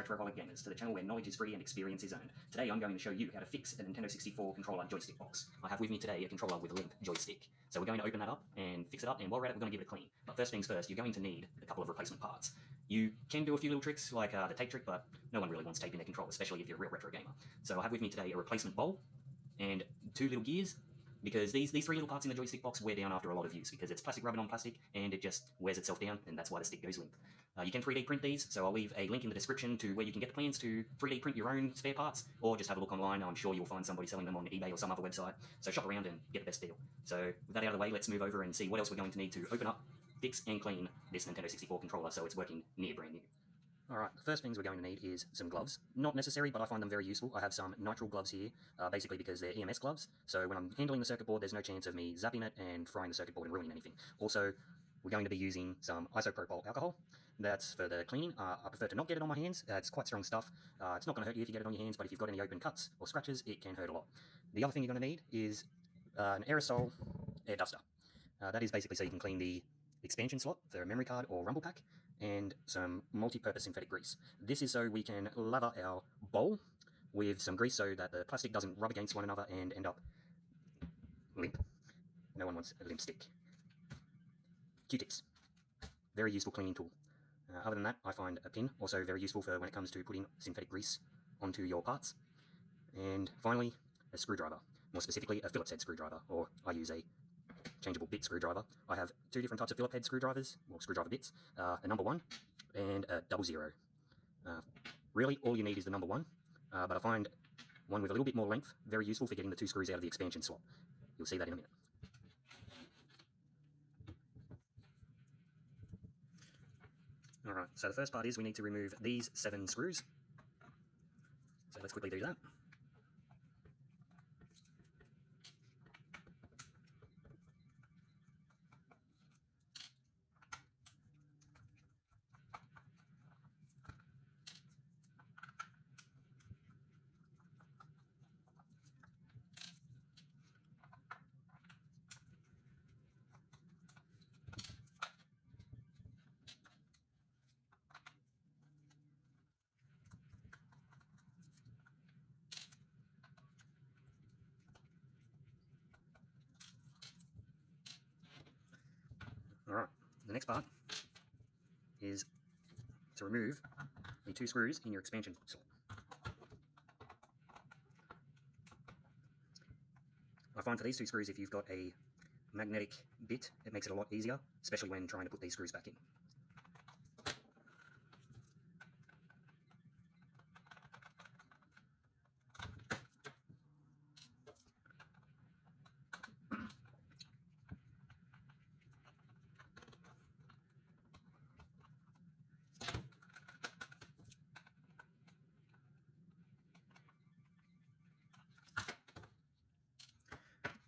retroholic gamers, to the channel where knowledge is free and experience is earned. Today I'm going to show you how to fix a Nintendo 64 controller joystick box. I have with me today a controller with a limp joystick. So we're going to open that up and fix it up, and while we're at it, we're going to give it a clean. But first things first, you're going to need a couple of replacement parts. You can do a few little tricks like the tape trick, but no one really wants tape in their controller, especially if you're a real retro gamer. So I have with me today a replacement bowl and two little gears, because these three little parts in the joystick box wear down after a lot of use because it's plastic rubbing on plastic and it just wears itself down, and that's why the stick goes limp. You can 3D print these, so I'll leave a link in the description to where you can get the plans to 3D print your own spare parts, or just have a look online. I'm sure you'll find somebody selling them on eBay or some other website, so shop around and get the best deal. So with that out of the way, let's move over and see what else we're going to need to open up, fix and clean this Nintendo 64 controller so it's working near brand new. Alright, the first things we're going to need is some gloves. Not necessary, but I find them very useful. I have some nitrile gloves here, basically because they're EMS gloves, so when I'm handling the circuit board, there's no chance of me zapping it and frying the circuit board and ruining anything. Also, we're going to be using some isopropyl alcohol. That's for the cleaning. I prefer to not get it on my hands. It's quite strong stuff. It's not going to hurt you if you get it on your hands, but if you've got any open cuts or scratches, it can hurt a lot. The other thing you're going to need is an aerosol air duster. That is basically so you can clean the expansion slot for a memory card or rumble pack, and some multi-purpose synthetic grease. This is so we can lather our bowl with some grease so that the plastic doesn't rub against one another and end up limp. No one wants a limp stick. Q-tips. Very useful cleaning tool. Other than that, I find a pin also very useful for when it comes to putting synthetic grease onto your parts. And finally, a screwdriver. More specifically, a Phillips head screwdriver, or I use a changeable bit screwdriver. I have two different types of Phillips head screwdrivers, or screwdriver bits, a number 1 and a 00. Really, all you need is the number 1, but I find one with a little bit more length very useful for getting the two screws out of the expansion slot. You'll see that in a minute. Alright, so the first part is we need to remove these 7 screws. So let's quickly do that. Alright, the next part is to remove the 2 screws in your expansion slot. I find for these 2 screws, if you've got a magnetic bit, it makes it a lot easier, especially when trying to put these screws back in.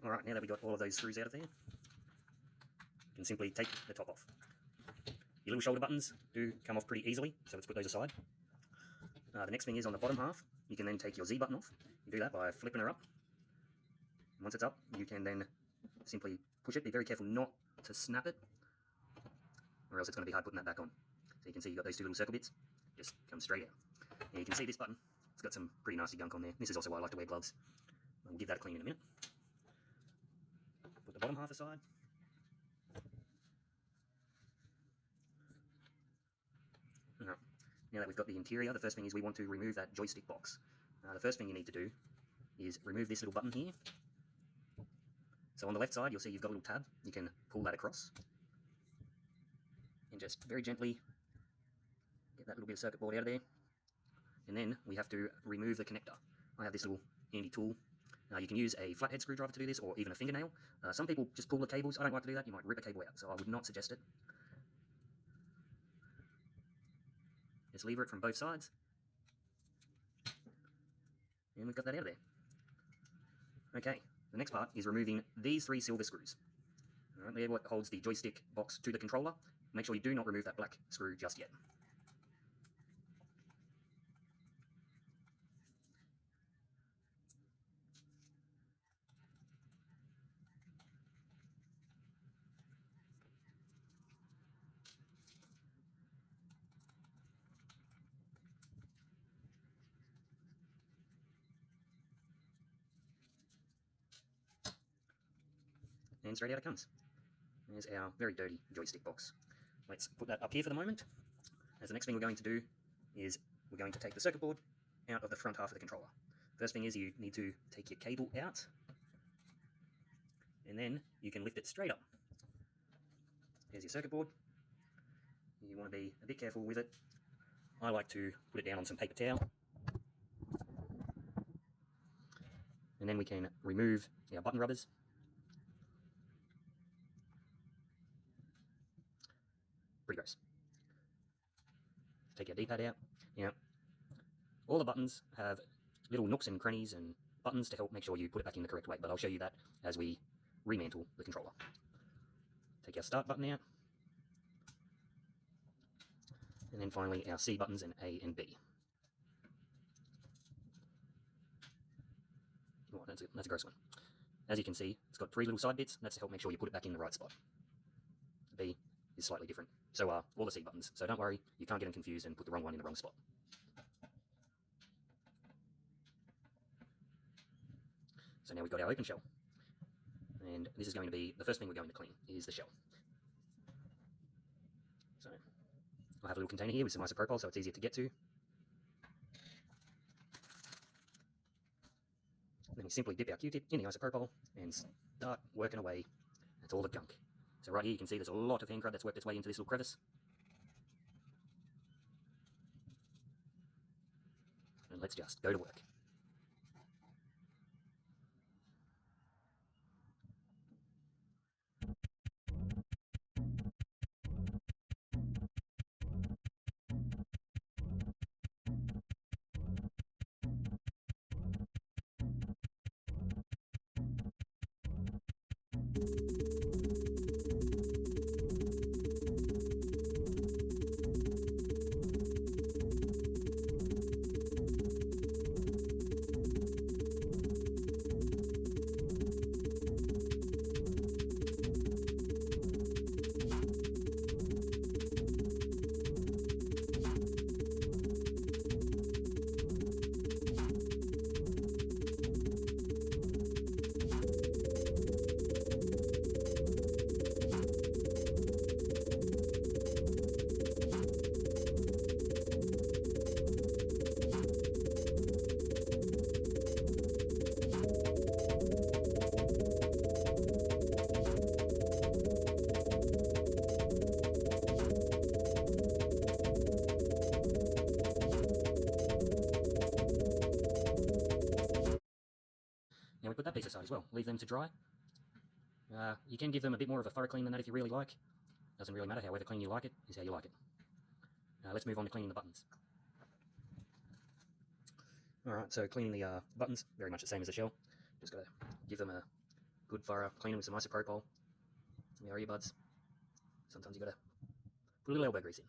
Alright, now that we've got all of those screws out of there, you can simply take the top off. Your little shoulder buttons do come off pretty easily, so let's put those aside. The next thing is on the bottom half, you can then take your Z button off. You do that by flipping her up. Once it's up, you can then simply push it. Be very careful not to snap it, or else it's going to be hard putting that back on. So you can see you've got those 2 little circle bits, just come straight out. And you can see this button, it's got some pretty nasty gunk on there. This is also why I like to wear gloves. We'll give that a clean in a minute. Put the bottom half aside. Right. Now that we've got the interior, the first thing is we want to remove that joystick box. The first thing you need to do is remove this little button here. So on the left side, you'll see you've got a little tab. You can pull that across and just very gently get that little bit of circuit board out of there. And then we have to remove the connector. I have this little handy tool. You can use a flathead screwdriver to do this, or even a fingernail. Some people just pull the cables. I don't like to do that. You might rip a cable out, so I would not suggest it. Just lever it from both sides. And we've got that out of there. Okay, the next part is removing these 3 silver screws. Alright, they're what holds the joystick box to the controller. Make sure you do not remove that black screw just yet. and straight out it comes. There's our very dirty joystick box. Let's put that up here for the moment, as the next thing we're going to do is we're going to take the circuit board out of the front half of the controller. First thing is you need to take your cable out, and then you can lift it straight up. There's your circuit board. You want to be a bit careful with it. I like to put it down on some paper towel. And then we can remove our button rubbers. Pretty gross. Take our D-pad out. Now, all the buttons have little nooks and crannies and buttons to help make sure you put it back in the correct way, but I'll show you that as we remantle the controller. Take our start button out. And then finally our C buttons and A and B. Oh, that's a gross one. As you can see, it's got 3 little side bits. That's to help make sure you put it back in the right spot. B is slightly different. So are all the C buttons. So don't worry, you can't get them confused and put the wrong one in the wrong spot. So now we've got our open shell. And this is going to be, the first thing we're going to clean is the shell. So I have a little container here with some isopropyl so it's easier to get to. Then we simply dip our Q-tip in the isopropyl and start working away at all the gunk. So right here you can see there's a lot of hand crud that's worked its way into this little crevice. And let's just go to work. Now we put that piece aside as well, leave them to dry. You can give them a bit more of a thorough clean than that if you really like. Doesn't really matter, however clean you like it is how you like it. Let's move on to cleaning the buttons. Alright, so cleaning the buttons, very much the same as the shell. Just gotta give them a good thorough cleaning with some isopropyl, some of our earbuds. Sometimes you gotta put a little elbow grease in.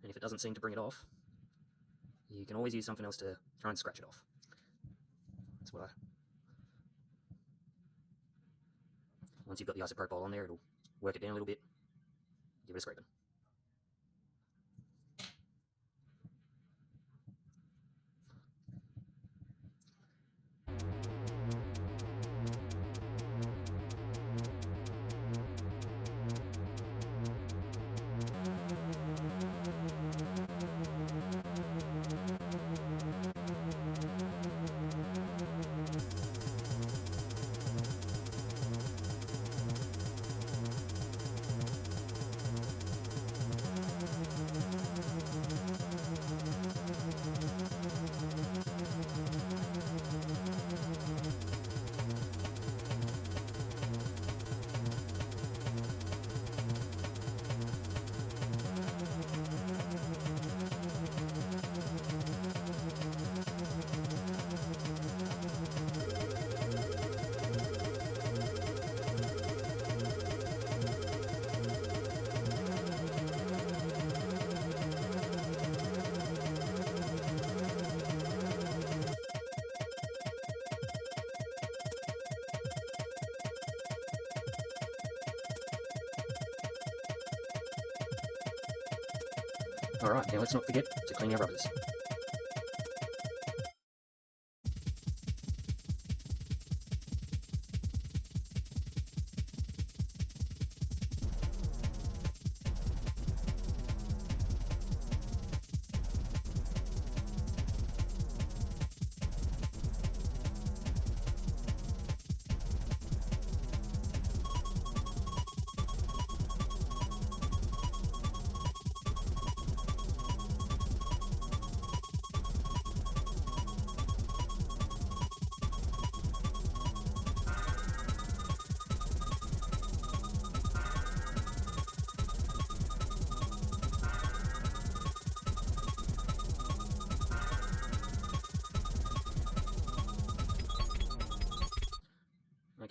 And if it doesn't seem to bring it off, you can always use something else to try and scratch it off. That's what Once you've got the isopropyl on there, it'll work it down a little bit, give it a scraping. Alright, now let's not forget to clean our rubbers.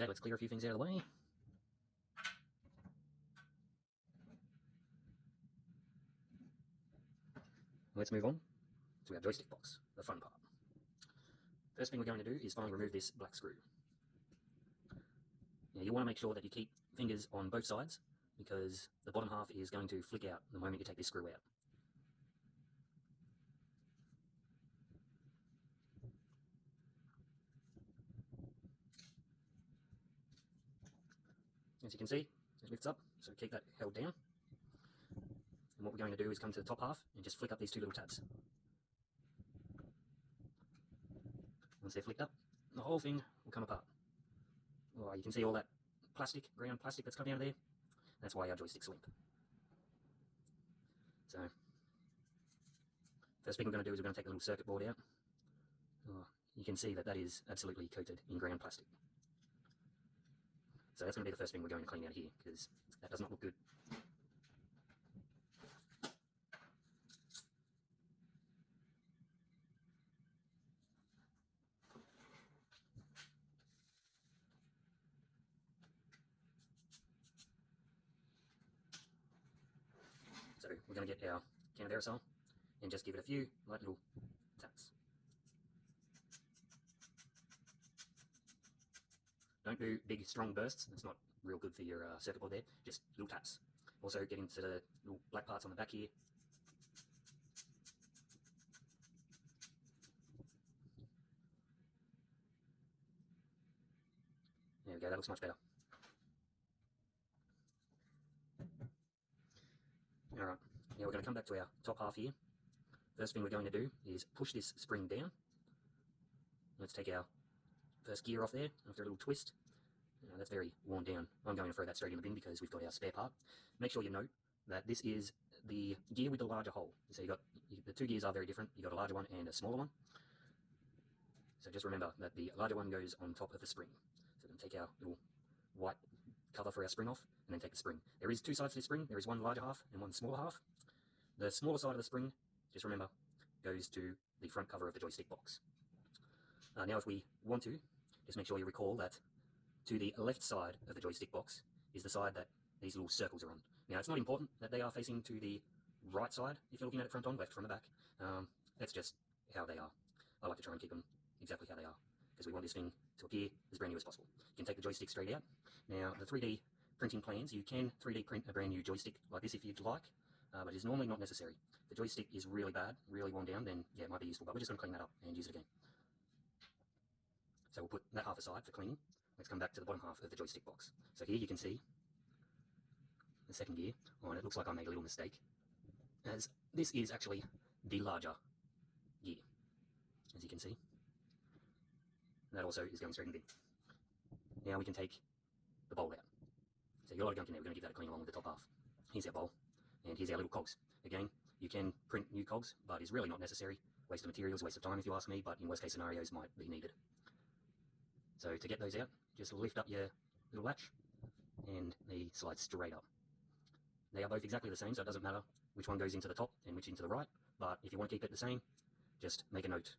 Okay, let's clear a few things out of the way. Let's move on to our joystick box, the fun part. First thing we're going to do is finally remove this black screw. Now you want to make sure that you keep fingers on both sides because the bottom half is going to flick out the moment you take this screw out. As you can see, it lifts up, so keep that held down. And what we're going to do is come to the top half and just flick up these two little tabs. Once they're flicked up, the whole thing will come apart. Well, you can see all that plastic, ground plastic that's coming out of there. That's why our joystick's limp. So, first thing we're going to do is we're going to take the little circuit board out. Oh, you can see that that is absolutely coated in ground plastic. So that's going to be the first thing we're going to clean out here, because that does not look good. So we're going to get our can of aerosol and just give it a few light little taps. Don't do big strong bursts, that's not real good for your circuit board there, just little taps. Also get into the little black parts on the back here. There we go, that looks much better. Alright, now we're going to come back to our top half here. First thing we're going to do is push this spring down. Let's take our first gear off there after a little twist. That's very worn down. I'm going to throw that straight in the bin because we've got our spare part. Make sure you note that this is the gear with the larger hole. So the two gears are very different. You've got a larger one and a smaller one. So just remember that the larger one goes on top of the spring. So we're going to take our little white cover for our spring off and then take the spring. There is two sides to the spring. There is one larger half and one smaller half. The smaller side of the spring, just remember, goes to the front cover of the joystick box. Now if we want to, just make sure you recall that to the left side of the joystick box is the side that these little circles are on. Now it's not important that they are facing to the right side if you're looking at it front on, left from the back. That's just how they are. I like to try and keep them exactly how they are because we want this thing to appear as brand new as possible. You can take the joystick straight out. Now the 3D printing plans, you can 3D print a brand new joystick like this if you'd like, but it's normally not necessary. If the joystick is really bad, really worn down, then yeah, it might be useful, but we're just going to clean that up and use it again. So we'll put that half aside for cleaning. Let's come back to the bottom half of the joystick box. So here you can see the second gear. Oh, and it looks like I made a little mistake, as this is actually the larger gear, as you can see. That also is going straight in the bin. Now we can take the bowl out. So you've got a lot of gunk in there. We're going to give that a clean along with the top half. Here's our bowl, and here's our little cogs. Again, you can print new cogs, but it's really not necessary. Waste of materials, waste of time if you ask me, but in worst case scenarios might be needed. So to get those out, just lift up your little latch and they slide straight up. They are both exactly the same, so it doesn't matter which one goes into the top and which into the right, but if you want to keep it the same, just make a note.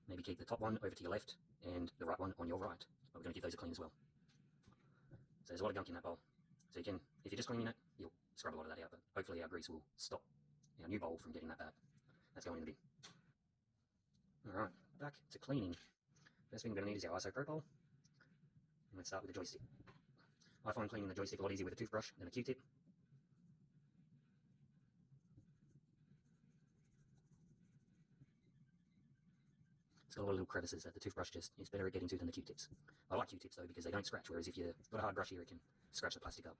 Maybe keep the top one over to your left and the right one on your right. But we're going to give those a clean as well. So there's a lot of gunk in that bowl. So you can, if you're just cleaning it, you'll scrub a lot of that out, but hopefully our grease will stop our new bowl from getting that bad. That's going in the bin. Alright, back to cleaning. First thing we're going to need is our isopropyl. And let's start with the joystick. I find cleaning the joystick a lot easier with a toothbrush than a Q-tip. It's got a lot of little crevices that the toothbrush just is better at getting to than the Q-tips. I like Q-tips though because they don't scratch, whereas if you've got a hard brush here it can scratch the plastic up.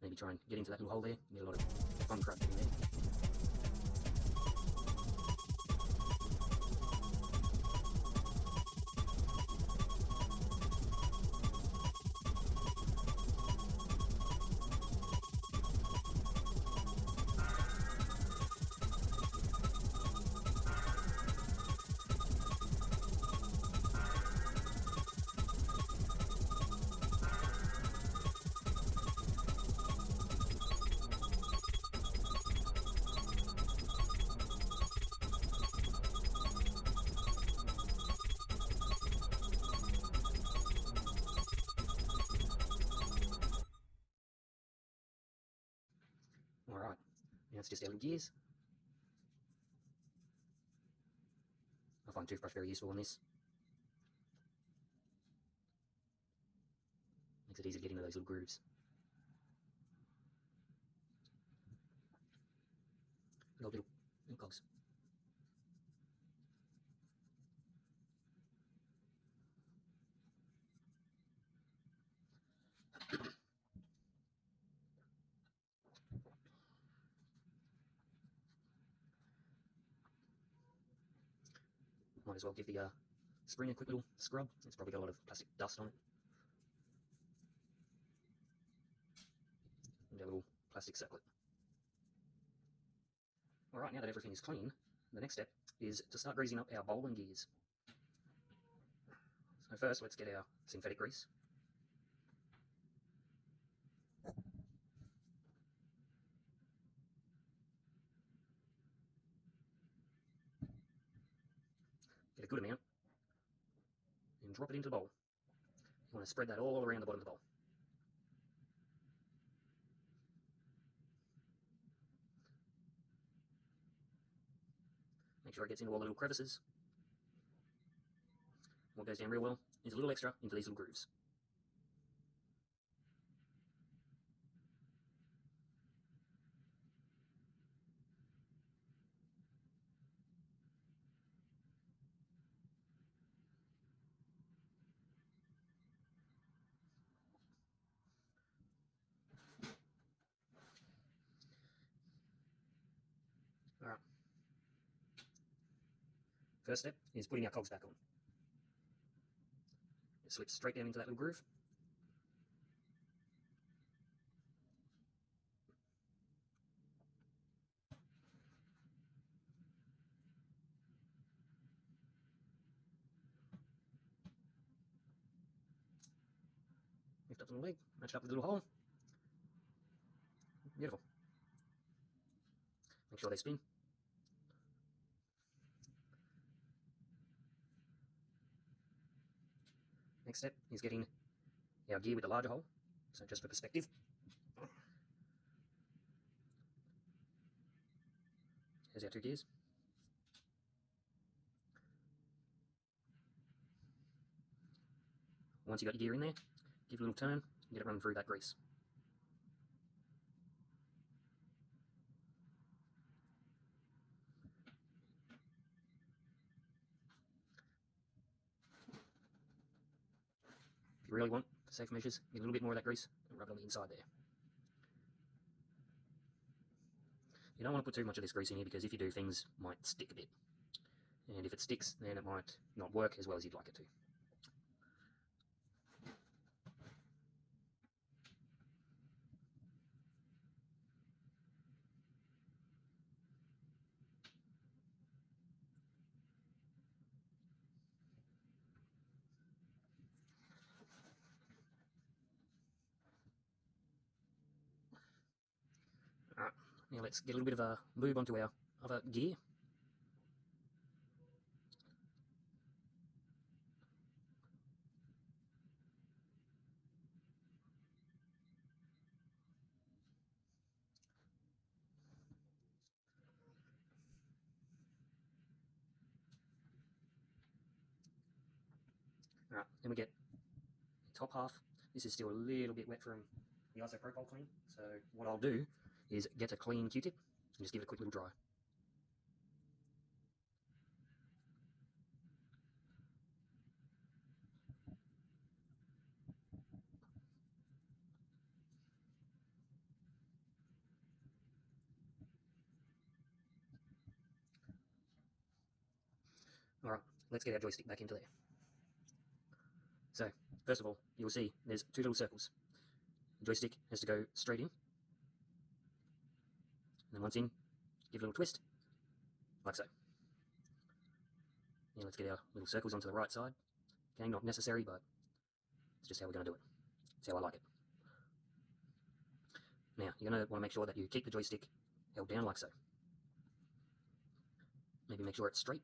Maybe try and get into that little hole there, get a lot of fun crap in there. Now it's just our little gears. I find toothbrush very useful on this. Makes it easy to get into those little grooves. Little cogs. Might as well give the spring a quick little scrub. It's probably got a lot of plastic dust on it. And a little plastic circlet. Alright, now that everything is clean, the next step is to start greasing up our bowling gears. So first, let's get our synthetic grease. Get a good amount and drop it into the bowl. You want to spread that all around the bottom of the bowl. Make sure it gets into all the little crevices. What goes down real well is a little extra into these little grooves. Alright. First step is putting our cogs back on. It slips straight down into that little groove. Lift up the leg, match it up with a little hole. Beautiful. Make sure they spin. Next step is getting our gear with the larger hole. So just for perspective. Here's our two gears. Once you got your gear in there, give it a little turn and get it running through that grease. If you really want, for safe measures, get a little bit more of that grease and rub it on the inside there. You don't want to put too much of this grease in here because if you do, things might stick a bit. And if it sticks, then it might not work as well as you'd like it to. Alright, now let's get a little bit of lube onto our other gear. Alright, then we get the top half. This is still a little bit wet from the isopropyl clean, so what I'll do is get a clean Q-tip and just give it a quick little dry. Alright, let's get our joystick back into there. So, first of all, you'll see there's two little circles. The joystick has to go straight in. And then once in, give it a little twist, like so. Now let's get our little circles onto the right side. Okay, not necessary, but it's just how we're going to do it. It's how I like it. Now, you're going to want to make sure that you keep the joystick held down like so. Maybe make sure it's straight.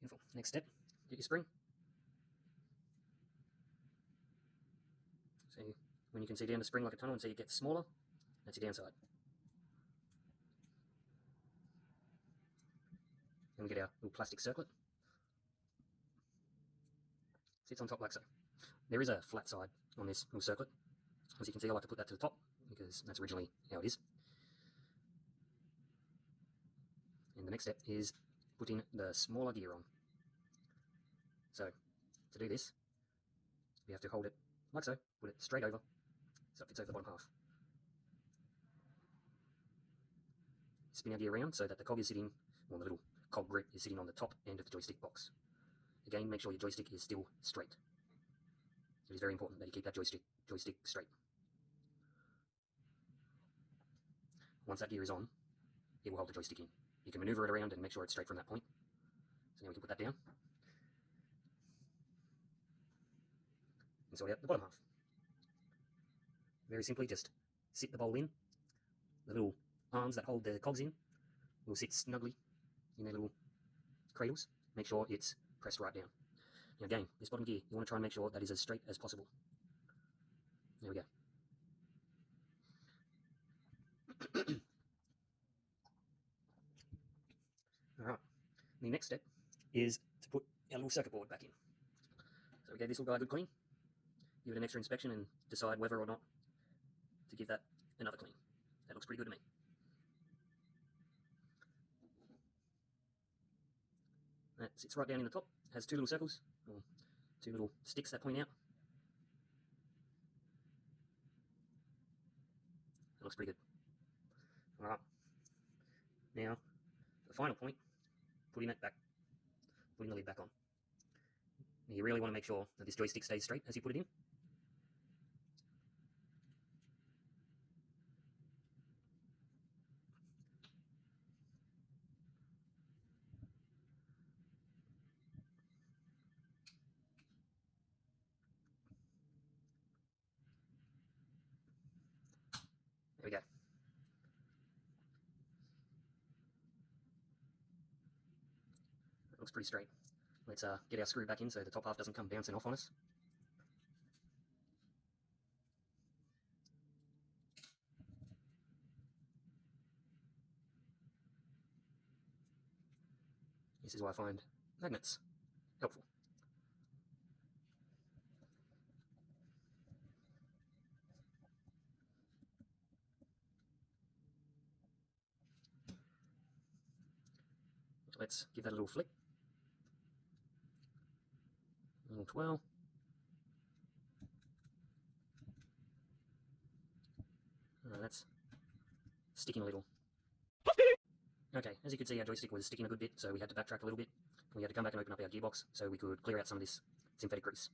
Beautiful. Next step, get your spring. When you can see down the spring like a tunnel and see it gets smaller, that's your downside. And we get our little plastic circlet. Sits on top like so. There is a flat side on this little circlet. As you can see, I like to put that to the top because that's originally how it is. And the next step is putting the smaller gear on. So to do this, we have to hold it like so, put it straight over so it fits over the bottom half. Spin our gear around so that the cog is sitting, well, the little cog grip is sitting on the top end of the joystick box. Again, make sure your joystick is still straight. It is very important that you keep that joystick straight. Once that gear is on, it will hold the joystick in. You can maneuver it around and make sure it's straight from that point. So now we can put that down and sort out the bottom half. Very simply, just sit the bowl in. The little arms that hold the cogs in will sit snugly in their little cradles. Make sure it's pressed right down. Now again, this bottom gear, you want to try and make sure that is as straight as possible. There we go. Alright, the next step is to put our little circuit board back in. So we gave this little guy a good clean, give it an extra inspection and decide whether or not to give that another clean. That looks pretty good to me. That sits right down in the top, has two little circles, or two little sticks that point out. That looks pretty good. Alright, now the final point, putting the lid back on. Now you really want to make sure that this joystick stays straight as you put it in. There we go. That looks pretty straight. Let's get our screw back in so the top half doesn't come bouncing off on us. This is why I find magnets helpful. Let's give that a little flick. A little twirl. That's sticking a little. Okay, as you can see, our joystick was sticking a good bit, so we had to backtrack a little bit. We had to come back and open up our gearbox so we could clear out some of this synthetic grease.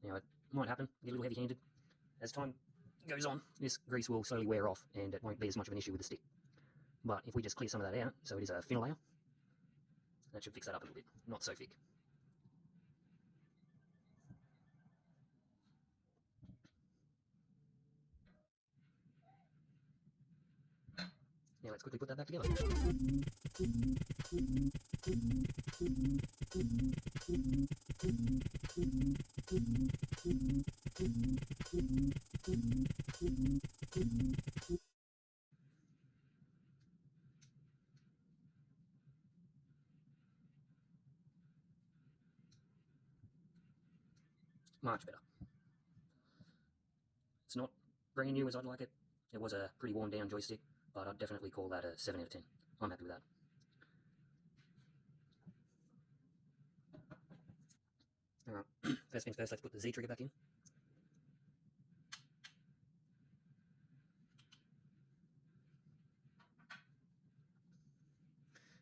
Now, it might happen, get a little heavy-handed. As time goes on, this grease will slowly wear off and it won't be as much of an issue with the stick. But if we just clear some of that out, so it is a thinner layer, that should fix that up a little bit, not so thick. Now let's quickly put that back together. Much better. It's not brand new as I'd like it. It was a pretty worn down joystick, but I'd definitely call that a 7 out of 10. I'm happy with that. Alright, first things first, let's put the Z trigger back in.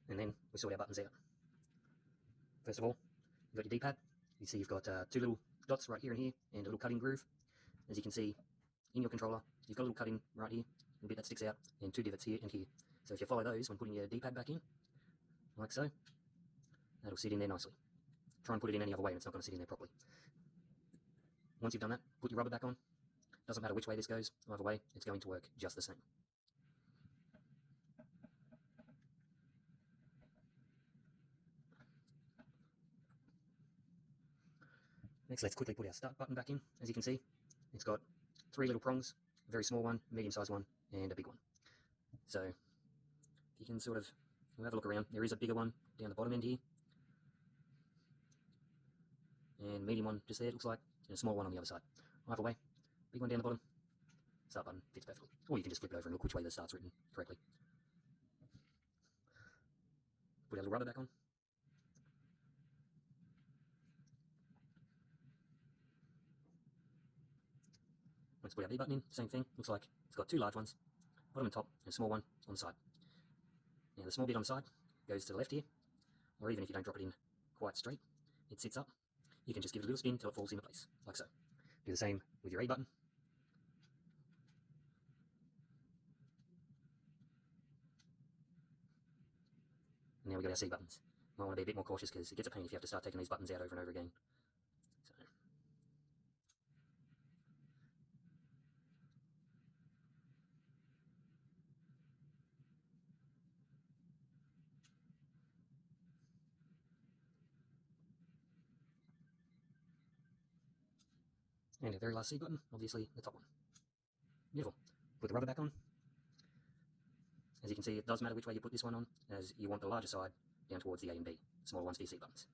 And then we sort our buttons out. First of all, you've got your D-pad. You see you've got two little dots right here and here, and a little cutting groove. As you can see in your controller, you've got a little cutting right here, a bit that sticks out, and two divots here and here. So if you follow those when putting your D-pad back in, like so, that'll sit in there nicely. Try and put it in any other way and it's not going to sit in there properly. Once you've done that, put your rubber back on. Doesn't matter which way this goes, either way, it's going to work just the same. Next, let's quickly put our start button back in. As you can see, it's got 3 little prongs, a very small one, medium-sized one, and a big one. So you can sort of have a look around. There is a bigger one down the bottom end here, and medium one just there, it looks like, and a small one on the other side. Either way, big one down the bottom, start button fits perfectly. Or you can just flip it over and look which way the start's written correctly. Put our little rubber back on. Let's put our B button in, same thing, looks like it's got 2 large ones, bottom and top, and a small one on the side. Now the small bit on the side goes to the left here, or even if you don't drop it in quite straight, it sits up. You can just give it a little spin until it falls into place, like so. Do the same with your A button. And now we've got our C buttons. Might want to be a bit more cautious because it gets a pain if you have to start taking these buttons out over and over again. And our very last C button, obviously the top one. Beautiful. Put the rubber back on. As you can see, it does matter which way you put this one on, as you want the larger side down towards the A and B, smaller ones for your C buttons.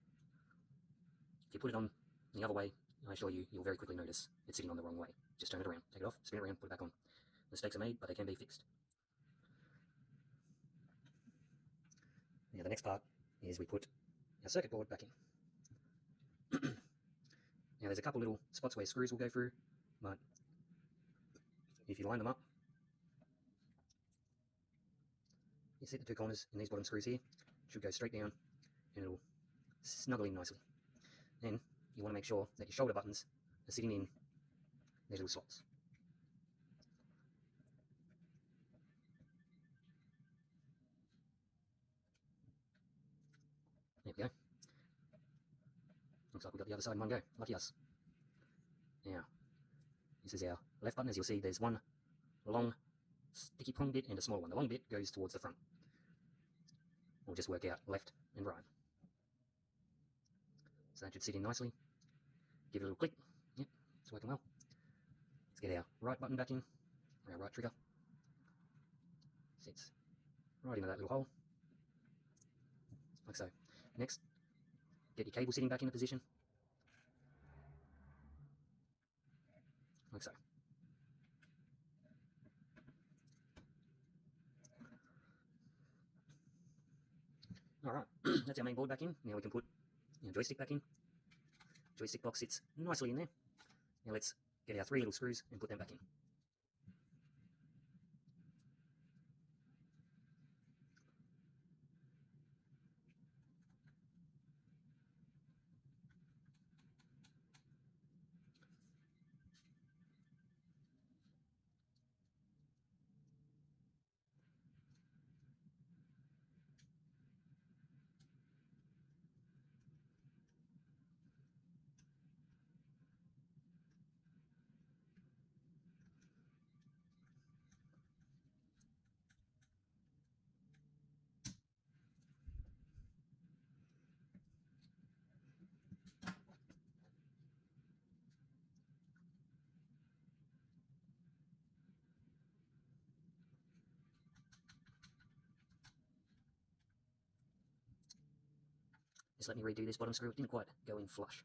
If you put it on the other way, I assure you, you'll very quickly notice it's sitting on the wrong way. Just turn it around, take it off, spin it around, put it back on. Mistakes are made, but they can be fixed. Now the next part is we put our circuit board back in. Now there's a couple little spots where screws will go through, but if you line them up, you see the 2 corners in these bottom screws here, it should go straight down and it'll snuggle in nicely. Then you want to make sure that your shoulder buttons are sitting in these little slots. There we go. Looks like we've got the other side in one go. Lucky us. Now, this is our left button. As you'll see, there's one long sticky prong bit and a small one. The long bit goes towards the front. We'll just work out left and right. So that should sit in nicely. Give it a little click. Yep, it's working well. Let's get our right button back in, or our right trigger. Sits right into that little hole, like so. Next, get your cable sitting back into position, like so. Alright, that's our main board back in. Now we can put our joystick back in. Joystick box sits nicely in there. Now let's get our 3 little screws and put them back in. Just let me redo this bottom screw, it didn't quite go in flush.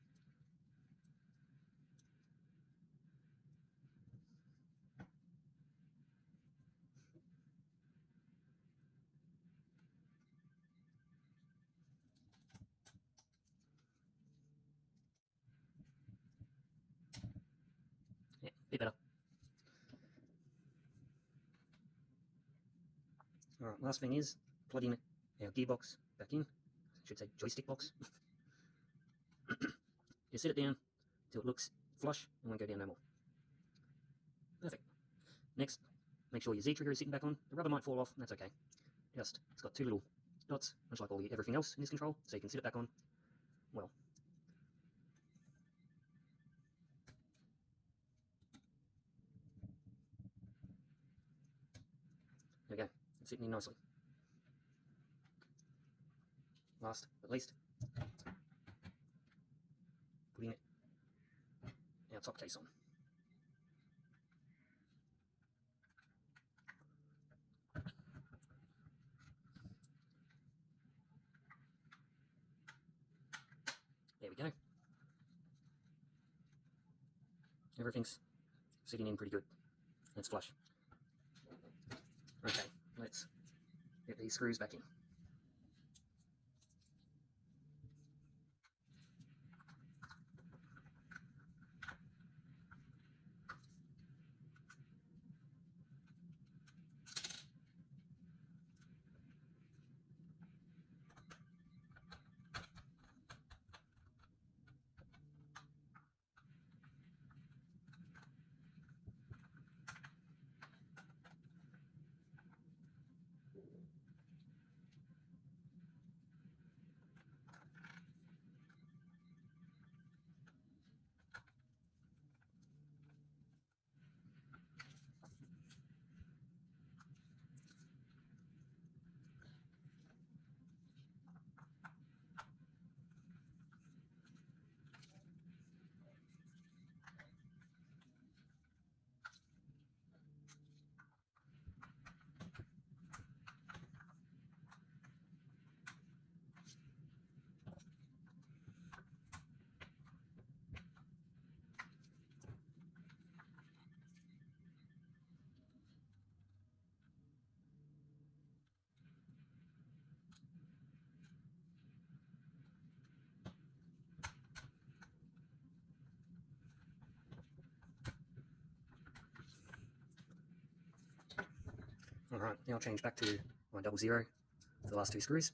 Yeah, bit better. Alright, last thing is plugging our gearbox back in. I should say joystick box. Just sit it down till it looks flush and won't go down no more. Perfect. Next, make sure your Z trigger is sitting back on. The rubber might fall off, that's okay. Just, it's got 2 little dots, much like everything else in this control, so you can sit it back on well. There we go, it's sitting in nicely. Last but least, putting it our top case on. There we go. Everything's sitting in pretty good. It's flush. Okay, let's get these screws back in. Alright, now I'll change back to my 00 for the last two screws.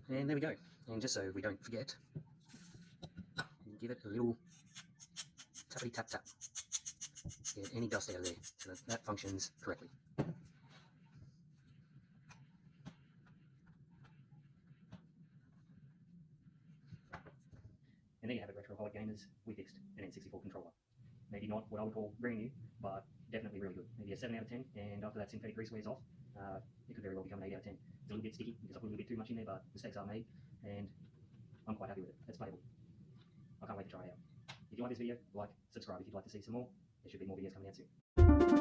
And there we go. And just so we don't forget, give it a little tappity tap tap. Get any dust out of there so that that functions correctly. And there you have it, Retroholic gamers. We fixed an N64 controller. Maybe not what I would call brand new, but definitely really good. Maybe a 7 out of 10, and after that synthetic grease wears off, it could very well become an 8 out of 10. It's a little bit sticky because I put a little bit too much in there, but mistakes are made, and I'm quite happy with it. It's playable. I can't wait to try it out. If you like this video, like, subscribe if you'd like to see some more. There should be more videos coming out soon.